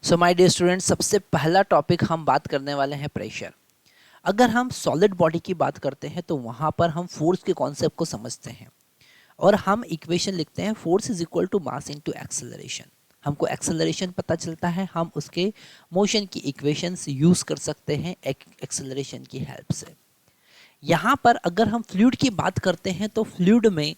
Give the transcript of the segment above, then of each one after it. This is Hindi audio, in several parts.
सो माय डियर स्टूडेंट्स, सबसे पहला टॉपिक हम बात करने वाले हैं प्रेशर। अगर हम सॉलिड बॉडी की बात करते हैं तो वहाँ पर हम फोर्स के कॉन्सेप्ट को समझते हैं और हम इक्वेशन लिखते हैं force is equal to mass into acceleration. हमको एक्सेलरेशन पता चलता है, हम उसके मोशन की इक्वेशंस यूज़ कर सकते हैं एक्सेलरेशन की हेल्प से। यहाँ पर अगर हम फ्लूइड की बात करते हैं तो फ्लूइड में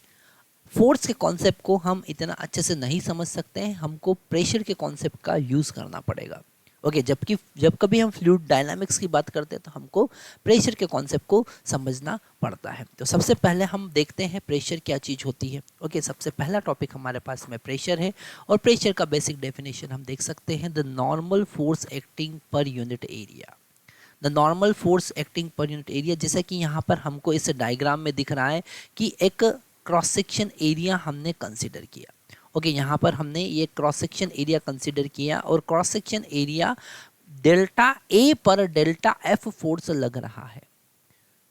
फोर्स के कॉन्सेप्ट को हम इतना अच्छे से नहीं समझ सकते हैं, हमको प्रेशर के कॉन्सेप्ट का यूज़ करना पड़ेगा। ओके, जबकि जब कभी हम फ्लूइड डायनामिक्स की बात करते हैं तो हमको प्रेशर के कॉन्सेप्ट को समझना पड़ता है। तो सबसे पहले हम देखते हैं प्रेशर क्या चीज़ होती है। ओके, सबसे पहला टॉपिक हमारे पास में प्रेशर है और प्रेशर का बेसिक डेफिनेशन हम देख सकते हैं, द नॉर्मल फोर्स एक्टिंग पर unit area. The normal force acting पर यूनिट एरिया, जैसा कि यहाँ पर हमको इस डायग्राम में दिख रहा है कि एक क्रॉस सेक्शन एरिया हमने कंसीडर किया। ओके, यहाँ पर हमने ये क्रॉस सेक्शन एरिया कंसीडर किया और cross section area delta A पर डेल्टा एफ फोर्स लग रहा है।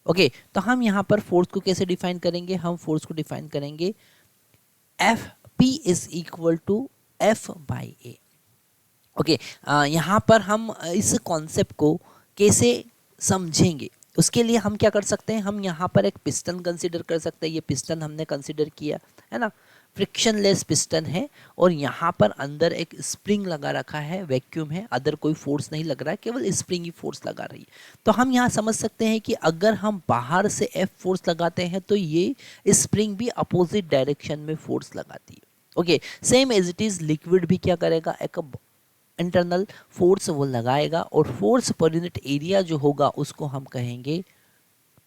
ओके, तो हम यहाँ पर फोर्स को कैसे डिफाइन करेंगे? हम फोर्स को डिफाइन करेंगे F P is equal to F by A. Okay, यहाँ पर हम इस कॉन्सेप्ट को कैसे समझेंगे, उसके लिए हम क्या कर सकते हैं, हम यहाँ पर एक पिस्टन कंसीडर कर सकते हैं। ये पिस्टन हमने कंसीडर किया है ना, फ्रिक्शनलेस पिस्टन है और यहाँ पर अंदर एक स्प्रिंग लगा रखा है, वैक्यूम है, अदर कोई फोर्स नहीं लग रहा है, केवल स्प्रिंग ही फोर्स लगा रही है। तो हम यहाँ समझ सकते हैं कि अगर हम बाहर से एफ फोर्स लगाते हैं तो ये स्प्रिंग भी अपोजिट डायरेक्शन में फोर्स लगाती है। Okay, same as it is liquid भी क्या करेगा, एक इंटरनल फोर्स वो लगाएगा और फोर्स पर यूनिट एरिया जो होगा उसको हम कहेंगे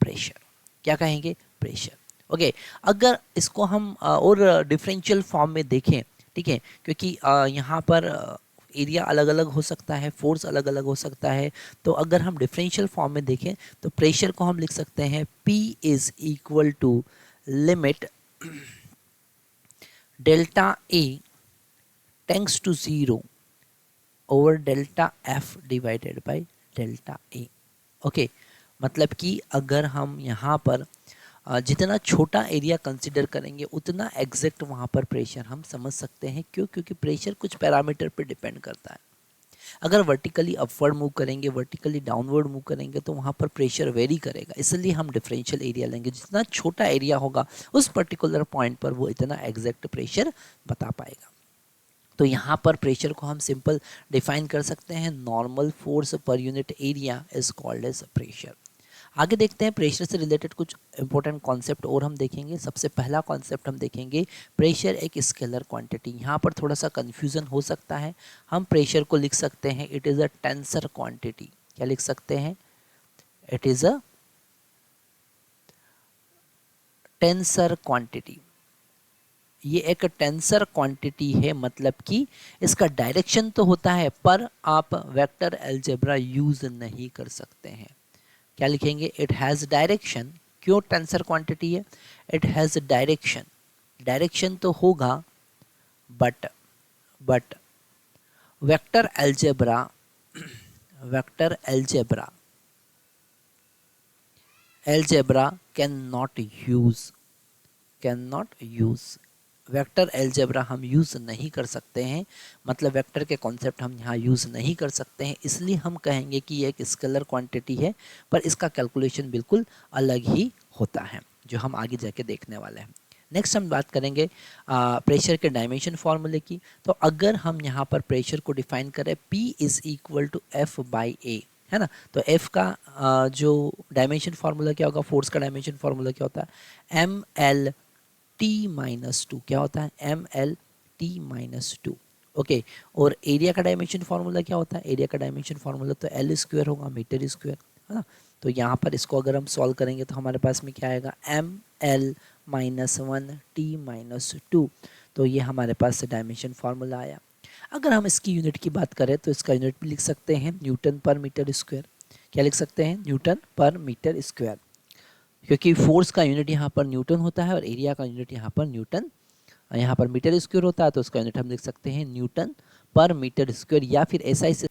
प्रेशर। क्या कहेंगे? प्रेशर। ओके, अगर इसको हम और डिफरेंशियल फॉर्म में देखें, ठीक है, क्योंकि यहाँ पर एरिया अलग अलग हो सकता है, फोर्स अलग अलग हो सकता है, तो अगर हम डिफरेंशियल फॉर्म में देखें तो प्रेशर को हम लिख सकते हैं P is equal to limit delta A tends to zero over delta F divided by delta A. Okay, मतलब कि अगर हम यहाँ पर जितना छोटा एरिया कंसिडर करेंगे उतना एग्जैक्ट वहाँ पर प्रेशर हम समझ सकते हैं। क्यों? क्योंकि प्रेशर कुछ पैरामीटर पर डिपेंड करता है। अगर वर्टिकली अपवर्ड मूव करेंगे, वर्टिकली डाउनवर्ड मूव करेंगे तो वहाँ पर प्रेशर वेरी करेगा, इसलिए हम डिफरेंशियल एरिया लेंगे। जितना छोटा एरिया होगा उस पर्टिकुलर पॉइंट पर वो इतना एग्जैक्ट प्रेशर बता पाएगा। तो यहाँ पर प्रेशर को हम सिंपल डिफाइन कर सकते हैं, normal force per unit area is called as pressure. आगे देखते हैं प्रेशर से रिलेटेड कुछ इंपॉर्टेंट कॉन्सेप्ट और हम देखेंगे। सबसे पहला कॉन्सेप्ट हम देखेंगे, प्रेशर एक स्केलर क्वांटिटी। यहाँ पर थोड़ा सा कन्फ्यूज़न हो सकता है। हम प्रेशर को लिख सकते हैं it is a tensor quantity. क्या लिख सकते हैं? It is a tensor quantity. ये एक टेंसर क्वांटिटी है, मतलब कि इसका डायरेक्शन तो होता है पर आप वेक्टर अलजेब्रा यूज नहीं कर सकते हैं। क्या लिखेंगे? It has direction. क्यों टेंसर क्वांटिटी है? It has direction. डायरेक्शन तो होगा but vector algebra can not use vector algebra हम यूज़ नहीं कर सकते हैं, मतलब वेक्टर के कॉन्सेप्ट हम यहाँ यूज़ नहीं कर सकते हैं, इसलिए हम कहेंगे कि ये एक स्केलर क्वांटिटी है पर इसका कैलकुलेशन बिल्कुल अलग ही होता है, जो हम आगे जाके देखने वाले हैं। नेक्स्ट हम बात करेंगे प्रेशर के डायमेंशन फार्मूले की। तो अगर हम यहाँ पर प्रेशर को डिफाइन करें P is equal to F by A, है ना, तो F का जो डायमेंशन फार्मूला क्या होगा, फोर्स का डायमेंशन फार्मूला क्या होता है, ML T-2। क्या होता है? ML T-2। ओके, और एरिया का डायमेंशन फार्मूला क्या होता है? एरिया का डायमेंशन फार्मूला तो L स्क्वायर होगा, मीटर स्क्वायर, है ना। तो यहाँ पर इसको अगर हम सॉल्व करेंगे तो हमारे पास में क्या आएगा, ML-1 T-2। तो ये हमारे पास से डायमेंशन फार्मूला आया। अगर हम इसकी यूनिट की बात करें तो इसका यूनिट भी लिख सकते हैं न्यूटन पर मीटर स्क्वायर। क्या लिख सकते हैं? न्यूटन पर मीटर स्क्वायर, क्योंकि फोर्स का यूनिट यहाँ पर न्यूटन होता है और एरिया का यूनिट यहाँ पर मीटर स्क्वायर होता है, तो उसका यूनिट हम लिख सकते हैं न्यूटन पर मीटर स्क्वायर, या फिर ऐसा इसे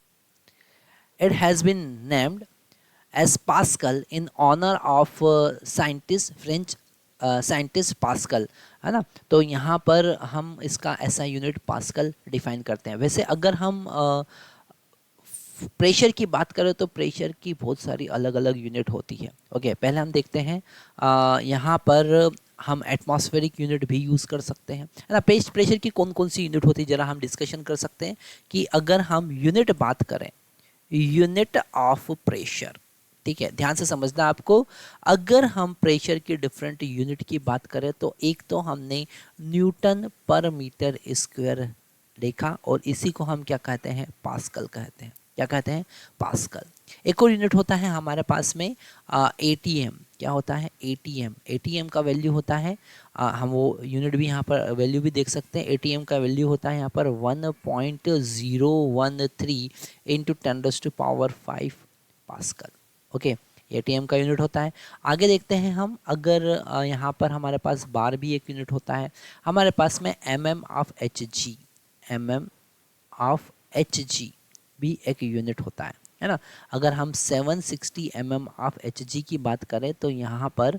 it has been named as Pascal in honour of scientist, French scientist Pascal, है ना। तो यहाँ पर हम इसका ऐसा यूनिट पास्कल डिफाइन करते हैं। वैसे अगर हम प्रेशर की बात करें तो प्रेशर की बहुत सारी अलग अलग यूनिट होती है। ओके, पहले हम देखते हैं यहाँ पर हम एटमॉस्फेरिक यूनिट भी यूज़ कर सकते हैं, है ना। प्रेशर की कौन कौन सी यूनिट होती है, ज़रा हम डिस्कशन कर सकते हैं कि अगर हम यूनिट बात करें, यूनिट ऑफ प्रेशर, ठीक है, ध्यान से समझना आपको। अगर हम प्रेशर की डिफरेंट यूनिट की बात करें तो एक तो हमने न्यूटन पर मीटर स्क्वायर देखा, और इसी को हम क्या कहते हैं, पास्कल कहते हैं। क्या कहते हैं, पास्कल। एक और यूनिट होता है हमारे पास में एटीएम। क्या होता है, एटीएम। एटीएम का वैल्यू होता है हम वो यूनिट भी यहाँ पर वैल्यू भी देख सकते हैं। एटीएम का वैल्यू होता है यहाँ पर 1.013 इंटू 10⁵ पास्कल। ओके, एटीएम का यूनिट होता है। आगे देखते हैं हम, अगर यहाँ पर हमारे पास बार भी एक यूनिट होता है। हमारे पास में mm of hg, mm of hg भी एक यूनिट होता है ना। अगर हम 760 mm ऑफ hg की बात करें तो यहाँ पर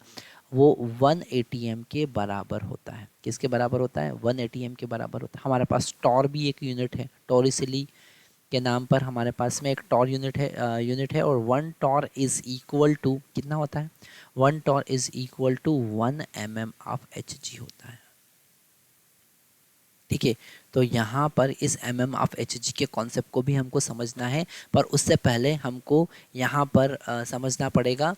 वो 1 atm के बराबर होता है। किसके बराबर होता है, 1 atm के बराबर होता है। हमारे पास टॉर भी एक यूनिट है, टॉरिसिली के नाम पर हमारे पास में एक टॉर यूनिट है, और 1 टॉर इज इक्वल टू कितना होता है, 1 torr is equal to 1 mm of hg होता है। ठीक है, तो यहाँ पर इस mm ऑफ hg के कॉन्सेप्ट को भी हमको समझना है, पर उससे पहले हमको यहाँ पर समझना पड़ेगा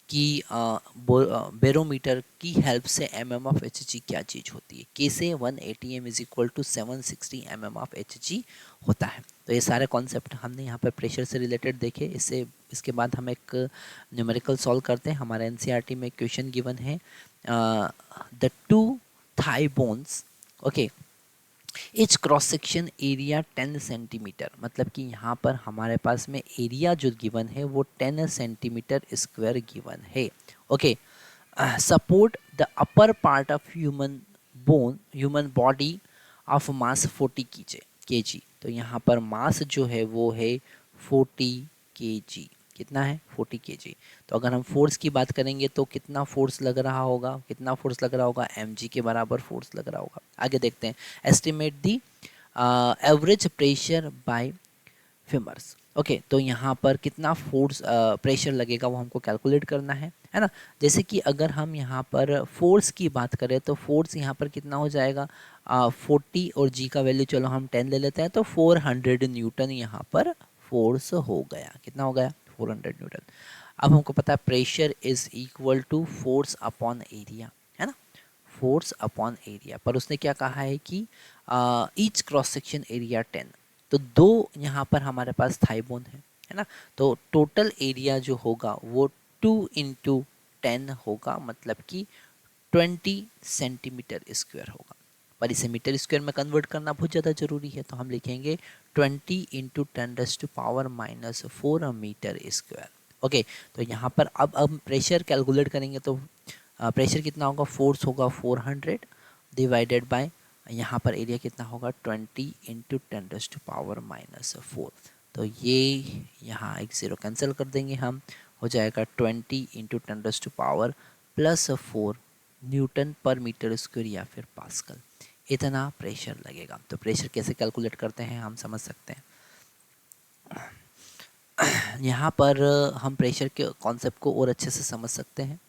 कि बैरोमीटर की हेल्प से mm ऑफ hg क्या चीज़ होती है, कैसे 1 atm is equal to 760 mm of hg होता है। तो ये सारे कॉन्सेप्ट हमने यहाँ पर प्रेशर से रिलेटेड देखे। इसके बाद हम एक न्यूमेरिकल सॉल्व करते हैं। हमारे एनसीईआरटी में क्वेश्चन गिवन है, the two thigh bones, okay, each cross section area 10 centimetre, मतलब कि यहाँ पर हमारे पास में एरिया जो गिवन है वो 10 सेंटीमीटर स्क्वायर गिवन है। Okay, support the upper part of human body of mass 40 kg। तो यहाँ पर मास जो है वो है 40 kg। कितना है, 40 kg। तो अगर हम फोर्स की बात करेंगे तो कितना फोर्स लग रहा होगा, mg के बराबर फोर्स लग रहा होगा। आगे देखते हैं, estimate the average pressure by famers. Okay, तो यहाँ पर कितना फोर्स प्रेशर लगेगा वो हमको कैलकुलेट करना है ना। जैसे कि अगर हम यहाँ पर फोर्स की बात करें तो फोर्स यहाँ पर कितना हो जाएगा, 40 और g का वैल्यू चलो हम 10 ले लेते हैं, तो 400 न्यूटन यहाँ पर फोर्स हो गया। कितना हो गया, 400 न्यूटन। अब हमको पता है pressure is equal to force upon area, है ना, फोर्स अपॉन एरिया। पर उसने क्या कहा है कि ईच क्रॉस सेक्शन एरिया 10, तो 2 यहाँ पर हमारे पास थाई बोन है ना। तो टोटल एरिया जो होगा वो 2 इंटू 10 होगा, मतलब कि 20 सेंटीमीटर स्क्वायर होगा। पर इसे मीटर स्क्वायर में कन्वर्ट करना बहुत ज़्यादा ज़रूरी है, तो हम लिखेंगे 20 इंटू 10⁻⁴ मीटर स्क्वायर। ओके, तो यहाँ पर अब प्रेशर कैलकुलेट करेंगे तो प्रेशर कितना होगा, फोर्स होगा 400 डिवाइडेड बाय यहाँ पर एरिया कितना होगा, 20 इंटू 10⁻⁴। तो ये यहाँ एक ज़ीरो कैंसिल कर देंगे हम, हो जाएगा 20 इंटू 10⁻+4 न्यूटन पर मीटर स्क्वायर या फिर पास्कल। इतना प्रेशर लगेगा। तो प्रेशर कैसे कैलकुलेट करते हैं हम समझ सकते हैं। यहाँ पर हम प्रेशर के कॉन्सेप्ट को और अच्छे से समझ सकते हैं।